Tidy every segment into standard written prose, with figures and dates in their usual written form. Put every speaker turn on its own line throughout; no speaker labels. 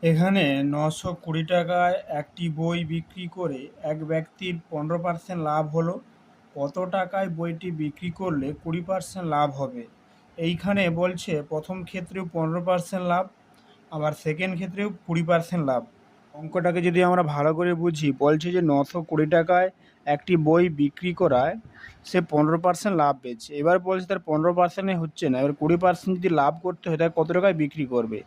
এখানে ৯২০ টাকায় একটি বই বিক্রি করে এক ব্যক্তির ১৫% লাভ হলো। কত টাকায় বইটি বিক্রি করলে ২০% লাভ হবে? এইখানে বলছে প্রথম ক্ষেত্রেও ১৫% লাভ, আবার সেকেন্ড ক্ষেত্রেও ২০% লাভ। অঙ্কটাকে যদি আমরা ভালো করে বুঝি, বলছে যে ৯২০ টাকায় একটি বই বিক্রি করায় সে ১৫% লাভ পেয়েছে। এবার বলছে তার ১৫%-এ হচ্ছে না, এবার ২০% যদি লাভ করতে হয় তাহলে কত টাকায় বিক্রি করবে?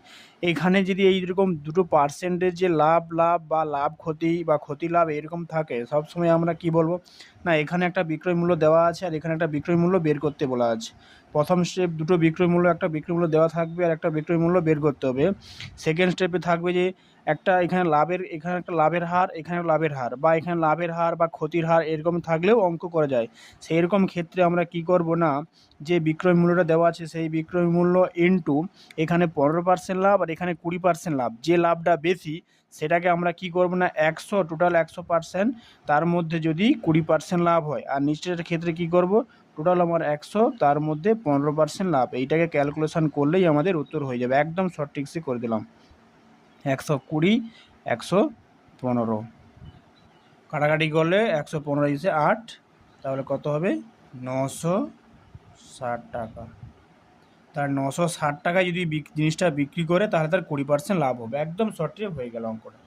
এইখানে যদি এইরকম দুটো পার্সেন্টেজ যে লাভ লাভ বা লাভ ক্ষতি বা ক্ষতি লাভ এরকম থাকে, সবসময় আমরা কি বলবো, না এখানে একটা বিক্রয় মূল্য দেওয়া আছে আর এখানে একটা বিক্রয় মূল্য বের করতে বলা আছে। প্রথম স্টেপ দুটো বিক্রয় মূল্য, একটা বিক্রয় মূল্য দেওয়া থাকবে আর একটা বিক্রয় মূল্য বের করতে হবে। সেকেন্ড স্টেপে থাকবে যে একটা এখানে লাভের, এখানে একটা লাভের হার, এখানে লাভের হার, বা এখানে লাভের হার বা ক্ষতির হার এরকম থাকলেও অঙ্ক করা যায়। সেই রকম ক্ষেত্রে আমরা কি করব, না যে বিক্রয় মূল্যটা দেওয়া আছে সেই বিক্রয় মূল্য ইনটু এখানে ১৫% লাভ আর এখানে ২০% লাভ, যে লাভটা বেশি সেটাকে আমরা কি করব, না ১০০, টোটাল ১০০%, তার মধ্যে যদি ২০% লাভ হয়, আর নিচের ক্ষেত্রে কি করব, টোটাল আমার ১০০, তার মধ্যে ১৫% লাভ। এইটাকে ক্যালকুলেশন করলেই আমাদের উত্তর হয়ে যাবে। একদম শর্ট ট্রিক্সে করে দিলাম। ১২০, ১১৫, কাটাকাটি করলে ১১৫ ইসে ৮, তাহলে কত হবে, ৯৬০ টাকা। তার ৯৬০ টাকায় যদি জিনিসটা বিক্রি করে তাহলে তার ২০% লাভ হবে। একদম শর্ট ট্রিক হয়ে গেল অঙ্কটা।